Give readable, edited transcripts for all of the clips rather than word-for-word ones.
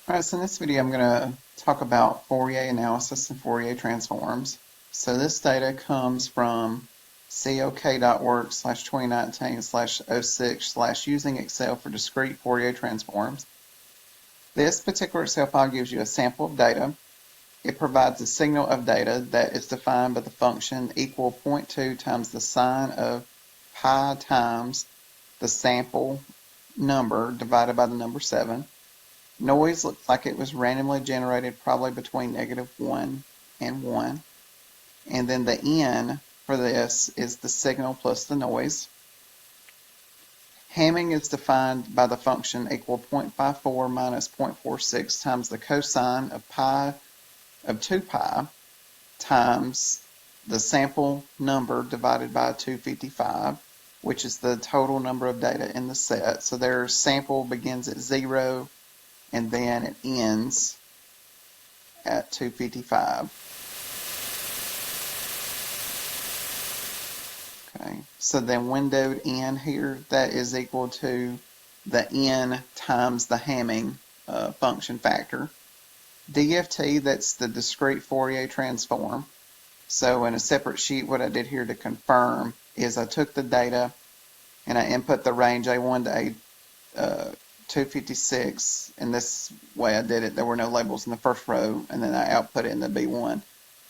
Alright, so in this video I'm going to talk about Fourier analysis and Fourier transforms. So this data comes from cok.work/2019/06/ using Excel for discrete Fourier transforms. This particular Excel file gives you a sample of data. It provides a signal of data that is defined by the function equal 0.2 times the sine of pi times the sample number divided by the number 7. Noise looks like it was randomly generated probably between -1 and 1. And then the n for this is the signal plus the noise. Hamming is defined by the function equal 0.54 minus 0.46 times the cosine of pi of 2 pi times the sample number divided by 255, which is the total number of data in the set. So their sample begins at 0 and then it ends at 255. Okay, so then windowed n here, that is equal to the n times the Hamming function factor. DFT, that's the discrete Fourier transform. So in a separate sheet, what I did here to confirm is I took the data and I input the range A1 to A256, and this way I did it. There were no labels in the first row, and then I output it in the B1.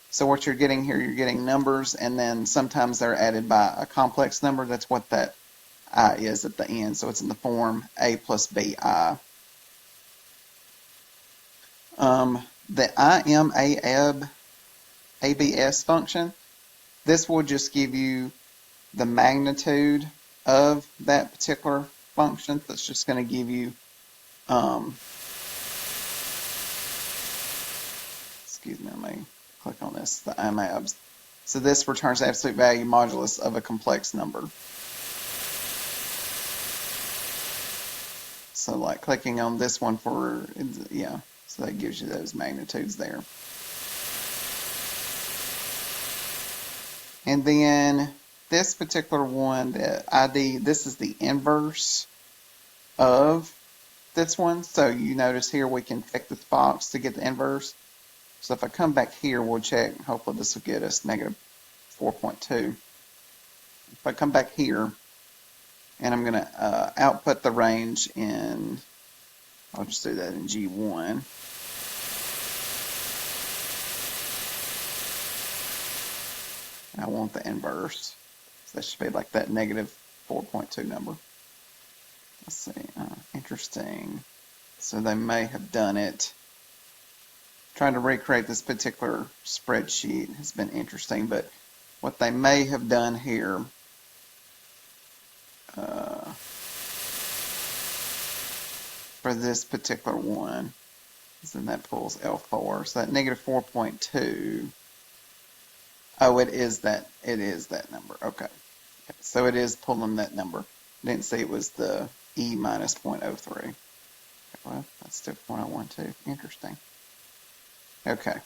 So what you're getting here, you're getting numbers, and then sometimes they're added by a complex number. That's what that I is at the end. So it's in the form A plus BI. The IMABS function, this will just give you the magnitude of that particular function. That's just going to give you, excuse me, let me click on this, the IMABS. So this returns the absolute value modulus of a complex number. So like clicking on this one for, yeah, so that gives you those magnitudes there. And then this particular one, the ID, this is the inverse of this one. So you notice here we can check this box to get the inverse. So if I come back here, we'll check. Hopefully this will get us -4.2. If I come back here, and I'm going to output the range in, I'll just do that in G1. I want the inverse. So that should be like that -4.2 number. Let's see. Interesting. So they may have done it. Trying to recreate this particular spreadsheet has been interesting, but what they may have done here for this particular one is then that pulls L4. So that -4.2. Oh, it is that number. Okay. So it is pulling that number. Didn't see it was the E minus 0.03. Well, that's still 0.012. Interesting. Okay.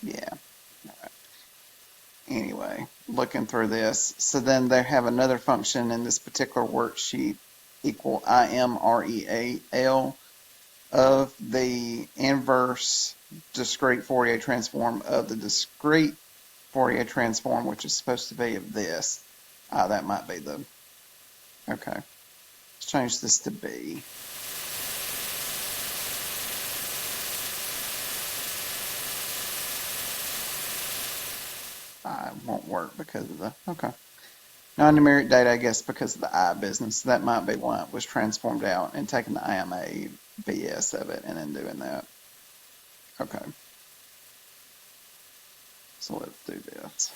Yeah. All right. Anyway, looking through this. So then they have another function in this particular worksheet equal IMREAL of the inverse discrete Fourier transform of the discrete Fourier transform, which is supposed to be of this. That might be the, okay. Let's change this to B. I won't work because of the, okay. Non-numeric data, I guess, because of the I business. That might be why it was transformed out and taking the IMABS of it and then doing that. Okay. So let's do this.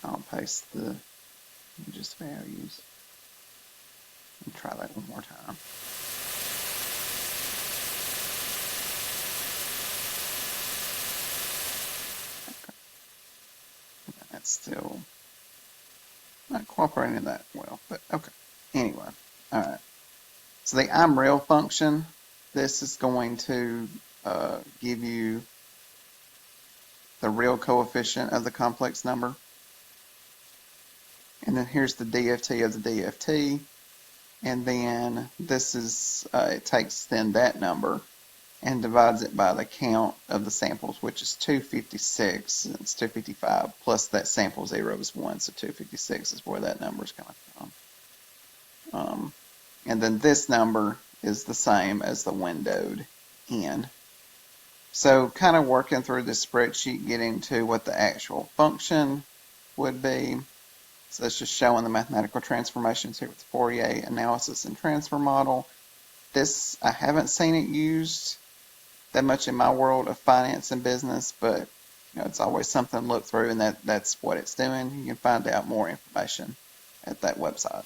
I'll paste the just values and try that one more time. That's still not cooperating that well, but okay. Anyway, all right. So the IMREAL function, this is going to give you the real coefficient of the complex number. And then here's the DFT of the DFT. And then this is, it takes then that number and divides it by the count of the samples, which is 256. It's 255 plus that sample 0 is 1, so 256 is where that number is coming from. And then this number is the same as the windowed n. So kind of working through this spreadsheet, getting to what the actual function would be. So that's just showing the mathematical transformations here with the Fourier analysis and transfer model. This, I haven't seen it used that much in my world of finance and business, but it's always something to look through, and that's what it's doing. You can find out more information at that website.